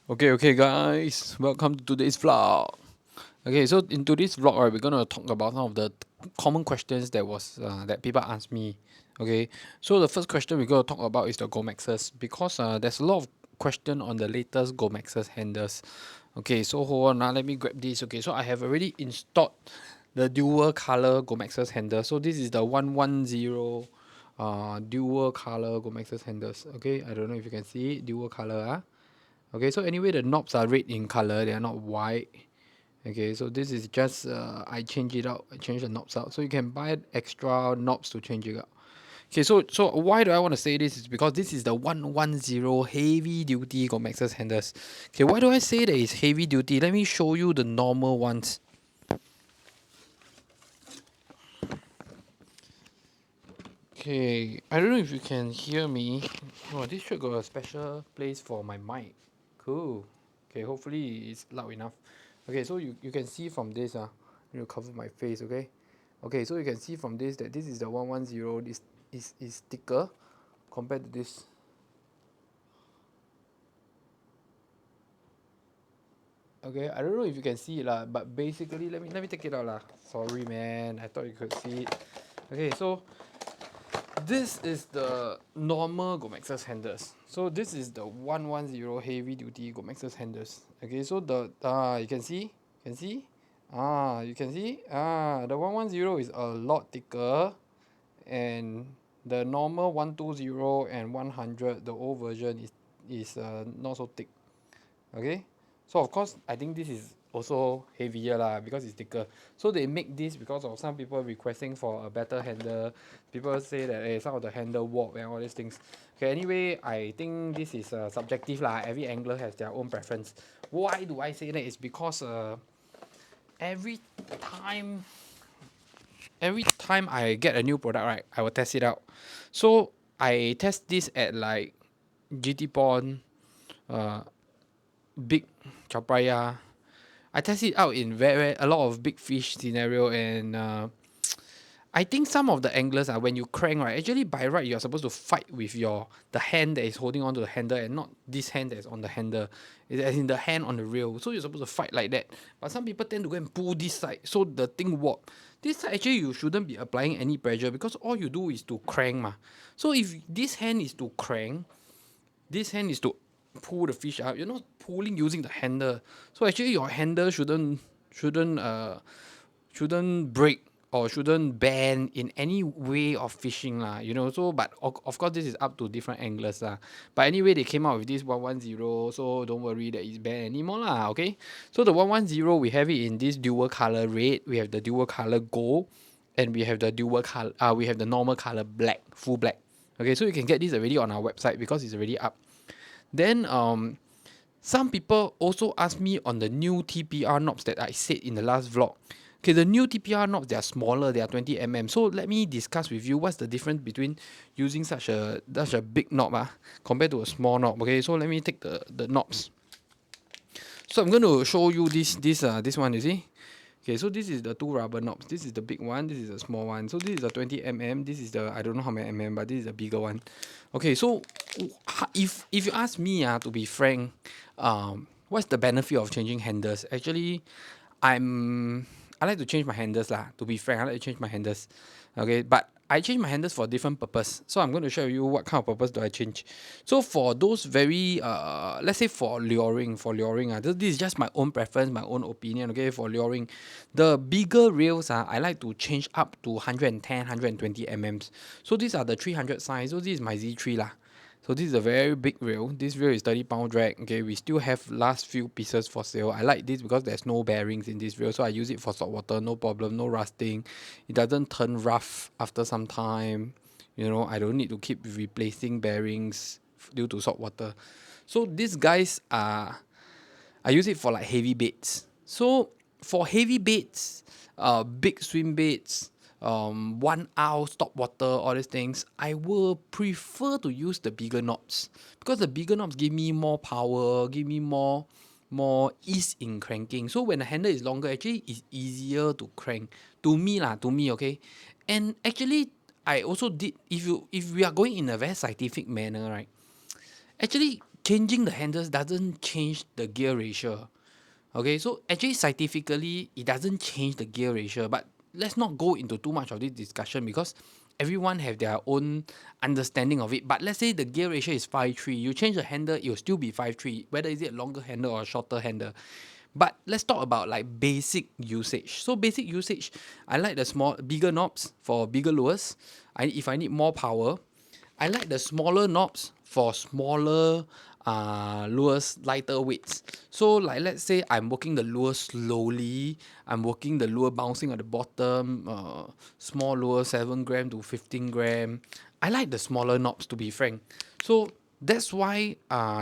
Okay, guys, welcome to today's vlog. Okay, so in today's vlog, right, we're gonna talk about some of the common questions that people ask me. Okay, so the first question we're gonna talk about is the Goldmaxes because there's a lot of question on the latest Goldmaxes handles. Okay, so hold on, now let me grab this. Okay, so I have already installed the dual color Goldmaxes handle. So this is the 110 dual color Goldmaxes handles. Okay, I don't know if you can see it, dual color. Okay, so anyway, the knobs are red in color, they are not white. Okay, so this is just I change it out, I change the knobs out, so you can buy extra knobs to change it out. Okay, so why do I want to say this is because this is the 110 heavy duty Goldmaxes handles. Okay, why do I say that it's heavy duty? Let me show you the normal ones. Okay, I don't know if you can hear me. Oh, this should got a special place for my mic. Cool. Okay, hopefully it's loud enough. Okay, so you can see from this, I'm going to cover my face, okay? Okay, so you can see from this that this is the 110, this is thicker compared to this. Okay, I don't know if you can see it lah, but basically let me take it out lah. Sorry man, I thought you could see it. Okay, so this is the normal Goldmaxes handles. So this is the 110 heavy duty Goldmaxes handles. Okay, so the you can see? You can see? The 110 is a lot thicker, and the normal 120 and 100, the old version is not so thick. Okay, so of course I think this is also heavier lah because it's thicker. So they make this because of some people requesting for a better handle. People say that some of the handle warp and all these things. Okay, anyway, I think this is subjective lah. Every angler has their own preference. Why do I say that? It's because every time every time I get a new product, right, I will test it out. So I test this at like GT Pond, uh, Big Chapraya. I test it out in a lot of big fish scenario, and I think some of the anglers are when you crank, right, actually by right you're supposed to fight with the hand that is holding onto the handle and not this hand that is on the handle. It's as in the hand on the rail. So you're supposed to fight like that. But some people tend to go and pull this side so the thing warp. This side actually you shouldn't be applying any pressure because all you do is to crank ma. So if this hand is to crank, this hand is to pull the fish out. You're not pulling using the handle. So actually your handle shouldn't shouldn't break or shouldn't bend in any way of fishing lah, you know. So but of course this is up to different anglers lah. But anyway, they came out with this 110, so don't worry that it's banned anymore lah. Okay, so the 110 we have it in this dual color red, we have the dual color gold, and we have the dual color we have the normal color black, full black. Okay, so you can get this already on our website because it's already up. Then some people also ask me on the new TPR knobs that I said in the last vlog. Okay, the new TPR knobs, they are smaller, they are 20 mm. So let me discuss with you what's the difference between using such a big knob compared to a small knob. Okay, so let me take the knobs. So I'm going to show you this one, you see. Okay, so this is the two rubber knobs. This is the big one, this is the small one. So this is the 20 mm, this is the, I don't know how many but this is the bigger one. Okay, so if you ask me to be frank, what's the benefit of changing handles? Actually, I like to change my handles lah. To be frank, I like to change my handles. Okay, but I change my handles for different purpose. So I'm going to show you what kind of purpose do I change. So for those very let's say for luring, this is just my own preference, my own opinion. Okay, for luring, the bigger reels I like to change up to 110, 120 mm. So these are the 300 size. So this is my Z3 lah. So this is a very big reel. This reel is 30-pound drag. Okay, we still have last few pieces for sale. I like this because there's no bearings in this reel, so I use it for saltwater, no problem, no rusting. It doesn't turn rough after some time. You know, I don't need to keep replacing bearings due to saltwater. So these guys are, I use it for like heavy baits. So for heavy baits, big swim baits, 1 hour stop water, all these things, I will prefer to use the bigger knobs because the bigger knobs give me more power, give me more ease in cranking. So when the handle is longer, actually it's easier to crank. To me lah, okay. And actually, I also did, if we are going in a very scientific manner, right? Actually, changing the handles doesn't change the gear ratio. Okay, so actually scientifically it doesn't change the gear ratio, but let's not go into too much of this discussion because everyone have their own understanding of it. But let's say the gear ratio is 5.3, you change the handle, it will still be 5.3, whether is it a longer handle or a shorter handle. But let's talk about like basic usage. So basic usage, I like the bigger knobs for bigger lures. If I need more power, I like the smaller knobs for smaller lures, lighter weights. So like let's say I'm working the lure slowly, I'm working the lure bouncing at the bottom, small lure 7 gram to 15 gram. I like the smaller knobs, to be frank. So that's why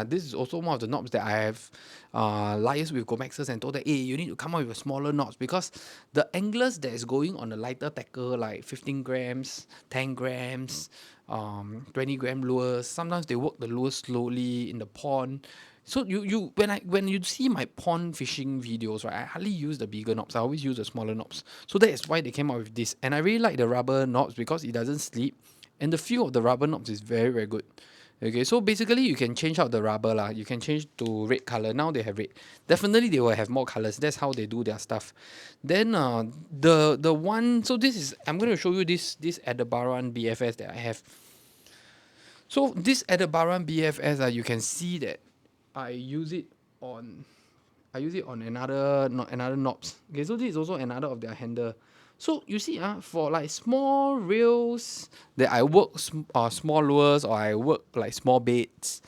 this is also one of the knobs that I have liaised with Goldmaxers and told that, hey, you need to come up with smaller knobs because the anglers that is going on the lighter tackle like 15 grams, 10 grams, 20 gram lures, sometimes they work the lure slowly in the pond. So when you see my pond fishing videos, right, I hardly use the bigger knobs. I always use the smaller knobs. So that is why they came out with this. And I really like the rubber knobs because it doesn't slip. And the feel of the rubber knobs is very, very good. Okay, so basically you can change out the rubber lah. You can change to red color. Now they have red. Definitely they will have more colors. That's how they do their stuff. Then the one, so this is, I'm going to show you this Aldebaran BFS that I have. So this Aldebaran BFS, you can see that I use it on another knobs. Okay, so this is also another of their handle. So you see, for like small reels that I work small lures or I work like small baits,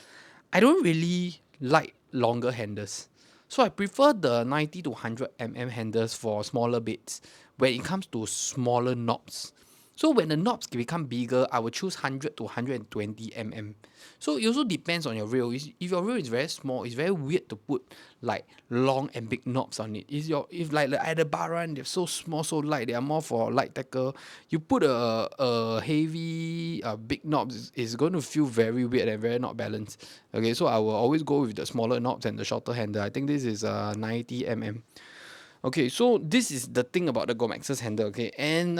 I don't really like longer handles. So I prefer the 90 to 100 handles for smaller baits when it comes to smaller knobs. So when the knobs become bigger, I will choose 100 to 120 So it also depends on your reel. If your reel is very small, it's very weird to put like long and big knobs on it. If like the Aldebaran, they're so small, so light, they are more for light tackle. You put a heavy big knobs, it's going to feel very weird and very not balanced. Okay, so I will always go with the smaller knobs and the shorter handle. I think this is 90 Okay, so this is the thing about the Goldmax's handle, okay? And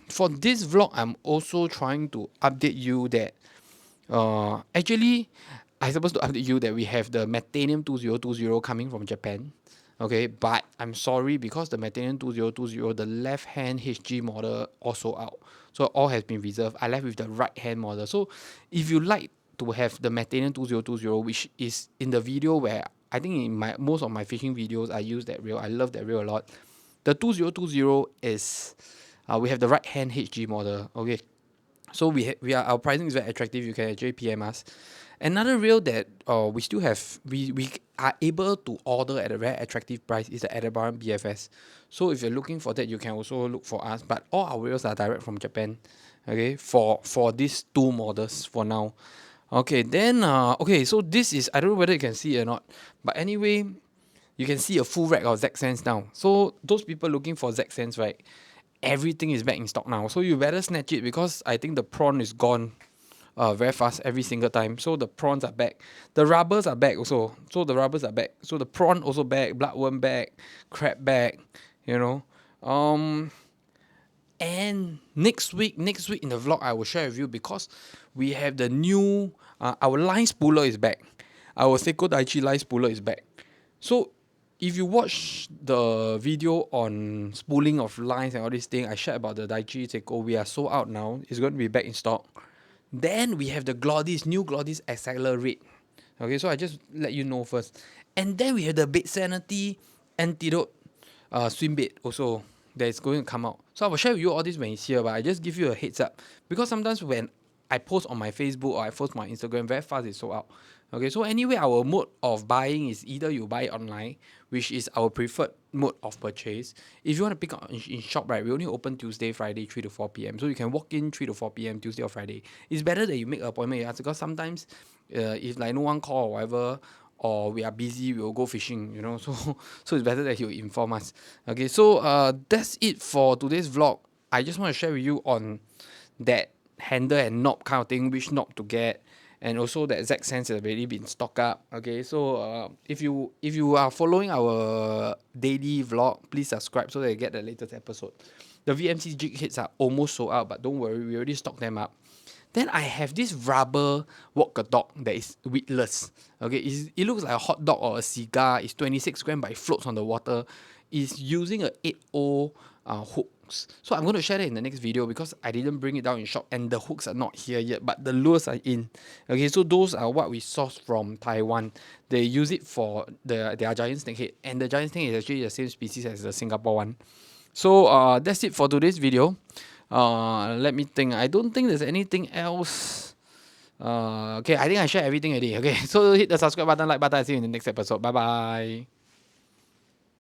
for this vlog, I'm also trying to update you that actually, I'm supposed to update you that we have the Metanium 2020 coming from Japan. Okay, but I'm sorry because the Metanium 2020, the left hand HG model also out. So all has been reserved. I left with the right hand model. So if you like to have the Metanium 2020, which is in the video where I think in most of my fishing videos I use that reel. I love that reel a lot. The 2020 is we have the right hand HG model. Okay, so we are our pricing is very attractive. You can actually PM us. Another reel that we still have we are able to order at a very attractive price is the Aldebaran BFS. So if you're looking for that, you can also look for us. But all our reels are direct from Japan. Okay, for these two models for now. Okay, then okay, so this is, I don't know whether you can see it or not, but anyway, you can see a full rack of ZAC Sense now. So those people looking for ZAC Sense, right? Everything is back in stock now. So you better snatch it because I think the prawn is gone very fast every single time. So the prawns are back. The rubbers are back also. So the rubbers are back. So the prawn also back, bloodworm back, crab back, you know. And next week in the vlog, I will share with you because we have the new, our line spooler is back. Our Seiko Daiichi line spooler is back. So if you watch the video on spooling of lines and all these things, I shared about the Daiichi Seiko. We are sold out now. It's going to be back in stock. Then we have the new Glodis Accelerate. Okay, so I just let you know first. And then we have the Bait Sanity Antidote swim bait also that is going to come out. So I will share with you all this when it's here, but I just give you a heads up because sometimes when I post on my Facebook or I post my Instagram, very fast it's sold out. Okay, so anyway, our mode of buying is either you buy it online, which is our preferred mode of purchase. If you want to pick up in shop, right, we only open Tuesday, Friday, 3 to 4 p.m. So you can walk in 3 to 4 p.m. Tuesday or Friday. It's better that you make an appointment with us because sometimes if like no one call or whatever, or we are busy, we will go fishing, you know. So it's better that you inform us. Okay, so that's it for today's vlog. I just want to share with you on that handle and knob kind of thing, which knob to get, and also that ZAC Sense has already been stocked up. Okay, so if you are following our daily vlog, please subscribe so that you get the latest episode. The VMC jig hits are almost sold out, but don't worry, we already stocked them up. Then I have this rubber walker dog that is weedless. Okay, it looks like a hot dog or a cigar. It's 26 grams, but it floats on the water. It's using a 8O hooks. So I'm going to share that in the next video because I didn't bring it down in shop and the hooks are not here yet, but the lures are in. Okay, so those are what we sourced from Taiwan. They use it for their giant snakehead, and the giant snakehead is actually the same species as the Singapore one. So that's it for today's video. Let me think. I don't think there's anything else. Okay, I think I shared everything already. Okay, so hit the subscribe button, like button. I see you in the next episode. Bye bye.